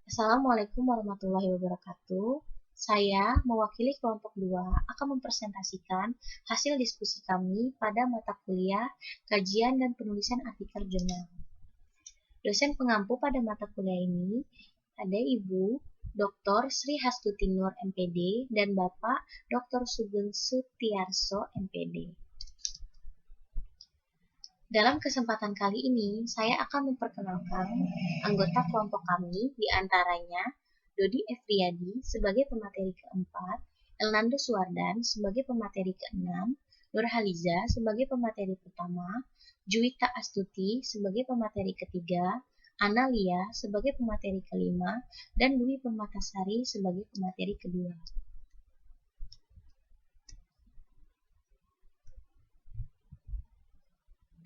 Assalamualaikum warahmatullahi wabarakatuh. Saya, mewakili kelompok 2, akan mempresentasikan hasil diskusi kami pada mata kuliah Kajian dan Penulisan Artikel Jurnal. Dosen pengampu pada mata kuliah ini ada Ibu Dr. Sri Hastuti Nur MPD dan Bapak Dr. Sugeng Sutiarso MPD. Dalam kesempatan kali ini, saya akan memperkenalkan anggota kelompok kami, di antaranya Dodi Efriyadi sebagai pemateri keempat, Elnando Suwardan sebagai pemateri keenam, Nurhaliza sebagai pemateri pertama, Juwita Astuti sebagai pemateri ketiga, Analia sebagai pemateri kelima, dan Dwi Permatasari sebagai pemateri kedua.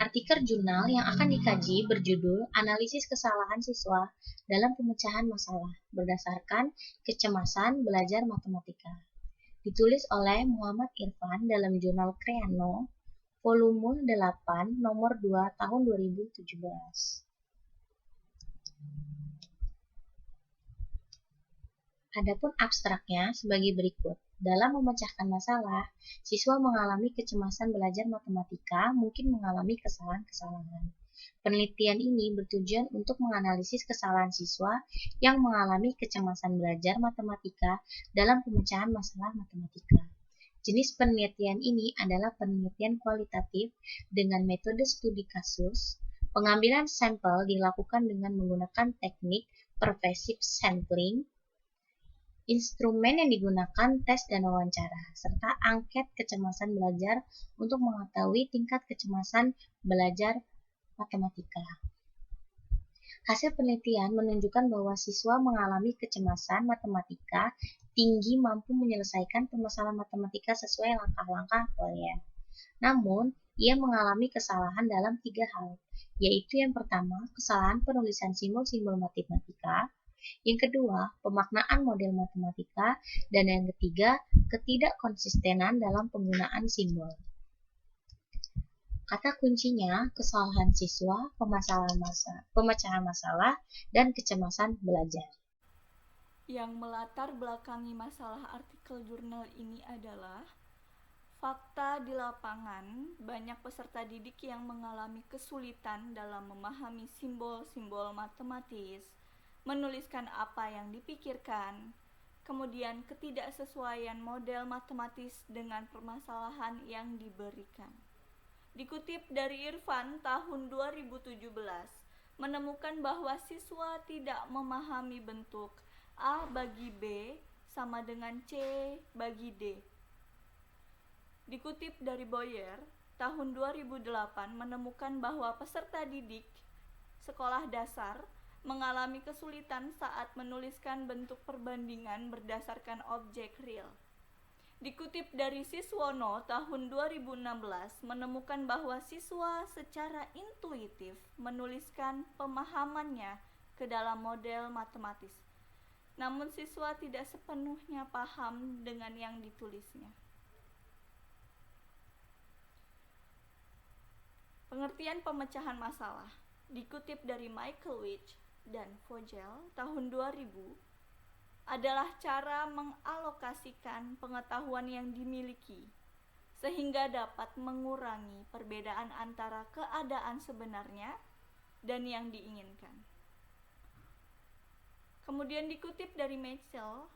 Artikel jurnal yang akan dikaji berjudul Analisis Kesalahan Siswa dalam Pemecahan Masalah berdasarkan Kecemasan Belajar Matematika. Ditulis oleh Muhammad Irfan dalam jurnal Creano, volume 8, nomor 2, tahun 2017. Adapun abstraknya sebagai berikut. Dalam memecahkan masalah, siswa mengalami kecemasan belajar matematika, mungkin mengalami kesalahan-kesalahan. Penelitian ini bertujuan untuk menganalisis kesalahan siswa yang mengalami kecemasan belajar matematika dalam pemecahan masalah matematika. Jenis penelitian ini adalah penelitian kualitatif dengan metode studi kasus. Pengambilan sampel dilakukan dengan menggunakan teknik pervasive sampling. Instrumen yang digunakan tes dan wawancara, serta angket kecemasan belajar untuk mengetahui tingkat kecemasan belajar matematika. Hasil penelitian menunjukkan bahwa siswa mengalami kecemasan matematika tinggi mampu menyelesaikan permasalahan matematika sesuai langkah-langkah Polya. Namun, ia mengalami kesalahan dalam 3 hal, yaitu yang pertama, kesalahan penulisan simbol-simbol matematika, yang kedua, pemaknaan model matematika, dan yang ketiga, ketidakkonsistenan dalam penggunaan simbol. Kata kuncinya, kesalahan siswa, pemecahan masalah, dan kecemasan belajar. Yang melatar belakangi masalah artikel jurnal ini adalah fakta di lapangan, banyak peserta didik yang mengalami kesulitan dalam memahami simbol-simbol matematis, menuliskan apa yang dipikirkan, kemudian ketidaksesuaian model matematis dengan permasalahan yang diberikan. Dikutip dari Irfan tahun 2017, menemukan bahwa siswa tidak memahami bentuk A bagi B sama dengan C bagi D. Dikutip dari Boyer, tahun 2008 menemukan bahwa peserta didik sekolah dasar mengalami kesulitan saat menuliskan bentuk perbandingan berdasarkan objek real. Dikutip dari Siswono tahun 2016 menemukan bahwa siswa secara intuitif menuliskan pemahamannya ke dalam model matematis. Namun siswa tidak sepenuhnya paham dengan yang ditulisnya. Pengertian pemecahan masalah dikutip dari Michael Witch dan Vogel tahun 2000 adalah cara mengalokasikan pengetahuan yang dimiliki sehingga dapat mengurangi perbedaan antara keadaan sebenarnya dan yang diinginkan. Kemudian dikutip dari Mitchell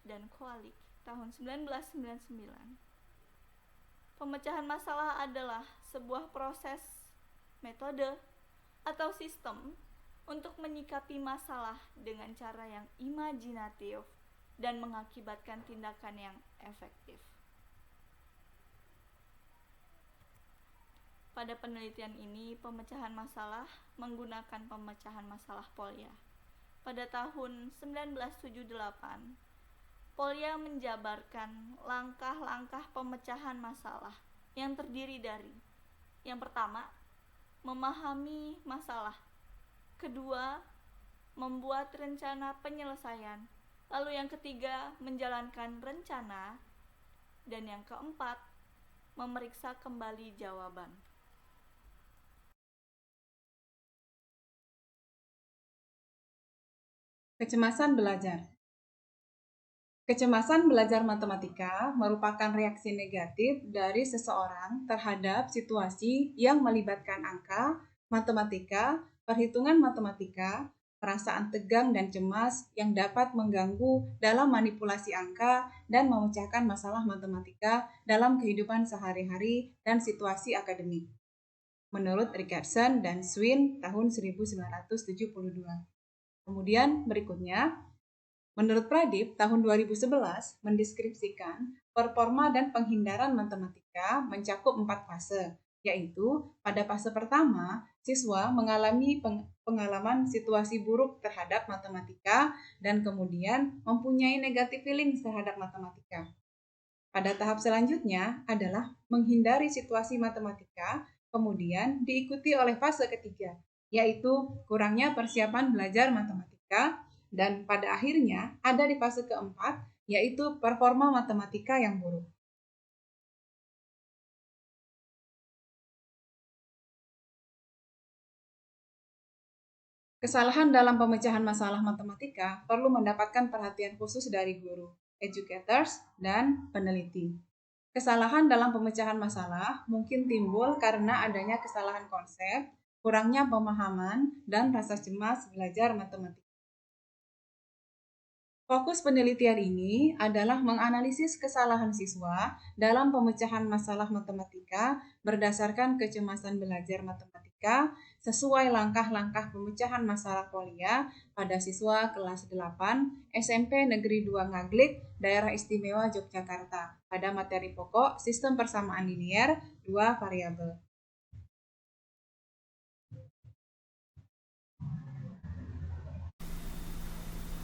dan Koalik tahun 1999, pemecahan masalah adalah sebuah proses, metode, atau sistem untuk menyikapi masalah dengan cara yang imajinatif dan mengakibatkan tindakan yang efektif. Pada penelitian ini, pemecahan masalah menggunakan pemecahan masalah Polya. Pada tahun 1978, Polya menjabarkan langkah-langkah pemecahan masalah yang terdiri dari: yang pertama, memahami masalah; kedua, membuat rencana penyelesaian; lalu yang ketiga, menjalankan rencana; dan yang keempat, memeriksa kembali jawaban. Kecemasan belajar. Kecemasan belajar matematika merupakan reaksi negatif dari seseorang terhadap situasi yang melibatkan angka, matematika, perhitungan matematika, perasaan tegang dan cemas yang dapat mengganggu dalam manipulasi angka dan memecahkan masalah matematika dalam kehidupan sehari-hari dan situasi akademik. Menurut Richardson dan Swin tahun 1972. Kemudian berikutnya, menurut Pradip, tahun 2011 mendeskripsikan performa dan penghindaran matematika mencakup 4 fase, yaitu pada fase pertama, siswa mengalami pengalaman situasi buruk terhadap matematika dan kemudian mempunyai negative feeling terhadap matematika. Pada tahap selanjutnya adalah menghindari situasi matematika, kemudian diikuti oleh fase ketiga, yaitu kurangnya persiapan belajar matematika, dan pada akhirnya ada di fase keempat, yaitu performa matematika yang buruk. Kesalahan dalam pemecahan masalah matematika perlu mendapatkan perhatian khusus dari guru, educators, dan peneliti. Kesalahan dalam pemecahan masalah mungkin timbul karena adanya kesalahan konsep, kurangnya pemahaman, dan rasa cemas belajar matematika. Fokus penelitian ini adalah menganalisis kesalahan siswa dalam pemecahan masalah matematika berdasarkan kecemasan belajar matematika sesuai langkah-langkah pemecahan masalah kuliah pada siswa kelas 8 SMP Negeri 2 Ngaglik, Daerah Istimewa Yogyakarta pada materi pokok Sistem Persamaan Linier 2 variabel.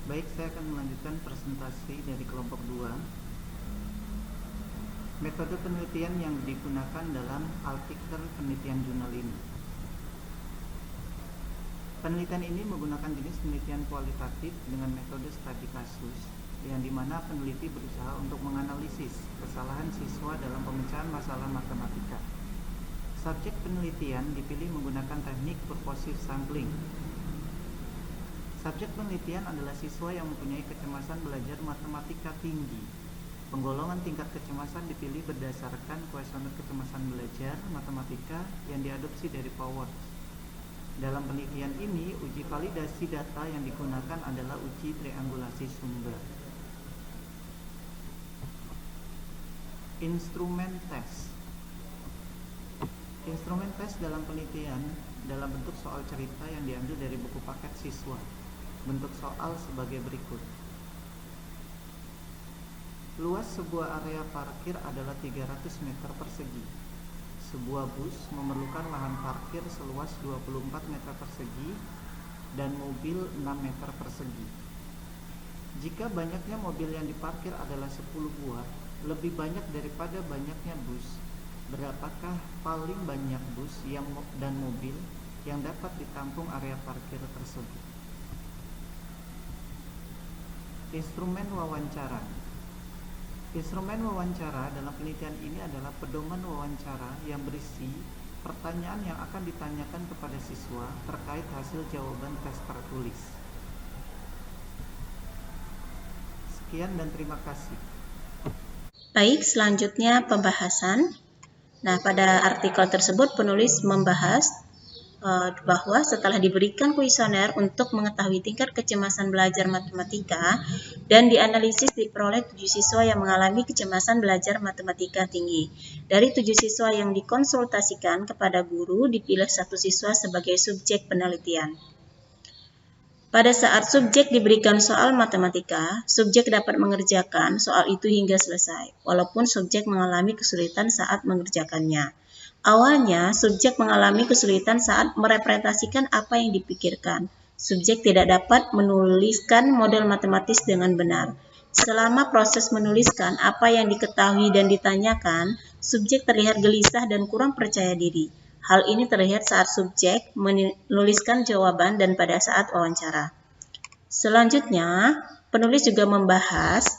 Baik, saya akan melanjutkan presentasi dari kelompok 2. Metode penelitian yang digunakan dalam artikel penelitian jurnal ini. Penelitian ini menggunakan jenis penelitian kualitatif dengan metode studi kasus, yang dimana peneliti berusaha untuk menganalisis kesalahan siswa dalam pemecahan masalah matematika. Subjek penelitian dipilih menggunakan teknik purposive sampling. Subjek penelitian adalah siswa yang mempunyai kecemasan belajar matematika tinggi. Penggolongan tingkat kecemasan dipilih berdasarkan kuesioner kecemasan belajar matematika yang diadopsi dari Powers. Dalam penelitian ini, uji validasi data yang digunakan adalah uji triangulasi sumber. Instrumen tes. Instrumen tes dalam penelitian dalam bentuk soal cerita yang diambil dari buku paket siswa. Bentuk soal sebagai berikut. Luas sebuah area parkir adalah 300 meter persegi. Sebuah bus memerlukan lahan parkir seluas 24 meter persegi dan mobil 6 meter persegi. Jika banyaknya mobil yang diparkir adalah 10 buah, lebih banyak daripada banyaknya bus, berapakah paling banyak bus dan mobil yang dapat ditampung area parkir tersebut? Instrumen wawancara. Instrumen wawancara dalam penelitian ini adalah pedoman wawancara yang berisi pertanyaan yang akan ditanyakan kepada siswa terkait hasil jawaban tes tertulis. Sekian dan terima kasih. Baik, selanjutnya pembahasan. Nah, pada artikel tersebut penulis membahas bahwa setelah diberikan kuesioner untuk mengetahui tingkat kecemasan belajar matematika dan dianalisis diperoleh 7 siswa yang mengalami kecemasan belajar matematika tinggi. Dari 7 siswa yang dikonsultasikan kepada guru, dipilih 1 siswa sebagai subjek penelitian. Pada saat subjek diberikan soal matematika, subjek dapat mengerjakan soal itu hingga selesai, walaupun subjek mengalami kesulitan saat mengerjakannya. Awalnya, subjek mengalami kesulitan saat merepresentasikan apa yang dipikirkan. Subjek tidak dapat menuliskan model matematis dengan benar. Selama proses menuliskan apa yang diketahui dan ditanyakan, subjek terlihat gelisah dan kurang percaya diri. Hal ini terlihat saat subjek menuliskan jawaban dan pada saat wawancara. Selanjutnya, penulis juga membahas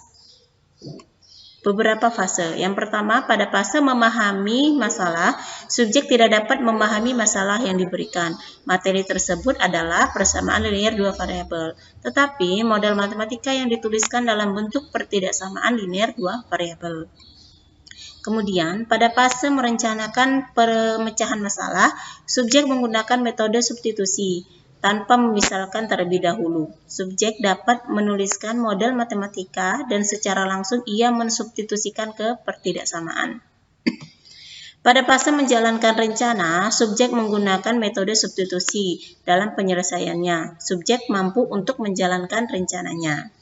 beberapa fase. Yang pertama, pada fase memahami masalah, subjek tidak dapat memahami masalah yang diberikan. Materi tersebut adalah persamaan linier dua variabel. Tetapi, model matematika yang dituliskan dalam bentuk pertidaksamaan linier dua variabel. Kemudian, pada fase merencanakan pemecahan masalah, subjek menggunakan metode substitusi tanpa memisalkan terlebih dahulu. Subjek dapat menuliskan model matematika dan secara langsung ia mensubstitusikan ke pertidaksamaan. Pada fase menjalankan rencana, subjek menggunakan metode substitusi dalam penyelesaiannya. Subjek mampu untuk menjalankan rencananya.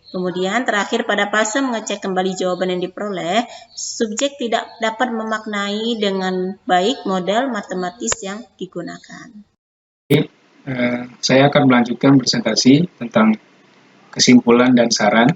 Kemudian terakhir pada fase mengecek kembali jawaban yang diperoleh, subjek tidak dapat memaknai dengan baik model matematis yang digunakan. Saya akan melanjutkan presentasi tentang kesimpulan dan saran.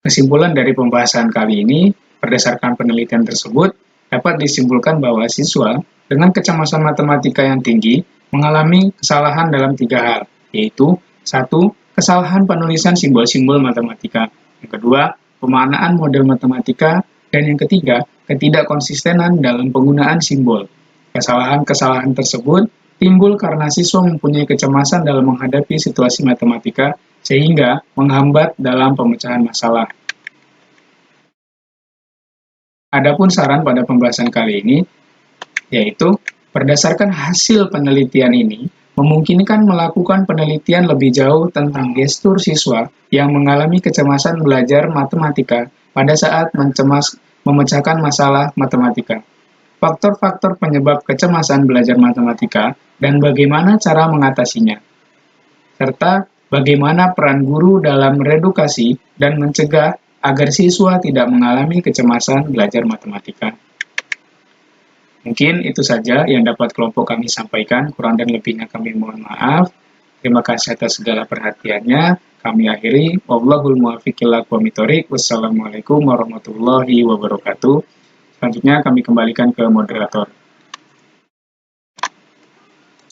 Kesimpulan dari pembahasan kali ini, berdasarkan penelitian tersebut, dapat disimpulkan bahwa siswa dengan kecemasan matematika yang tinggi mengalami kesalahan dalam 3 hal, yaitu 1. Kesalahan penulisan simbol-simbol matematika. Yang kedua, pemaknaan model matematika. Dan yang ketiga, ketidakkonsistenan dalam penggunaan simbol. Kesalahan-kesalahan tersebut timbul karena siswa mempunyai kecemasan dalam menghadapi situasi matematika sehingga menghambat dalam pemecahan masalah. Adapun saran pada pembahasan kali ini, yaitu berdasarkan hasil penelitian ini, memungkinkan melakukan penelitian lebih jauh tentang gestur siswa yang mengalami kecemasan belajar matematika pada saat memecahkan masalah matematika. Faktor-faktor penyebab kecemasan belajar matematika dan bagaimana cara mengatasinya, serta bagaimana peran guru dalam meredukasi dan mencegah agar siswa tidak mengalami kecemasan belajar matematika. Mungkin itu saja yang dapat kelompok kami sampaikan, kurang dan lebihnya kami mohon maaf. Terima kasih atas segala perhatiannya. Kami akhiri. Wallahul muwaffiq ila aqwamit thoriq. Wassalamualaikum warahmatullahi wabarakatuh. Selanjutnya kami kembalikan ke moderator.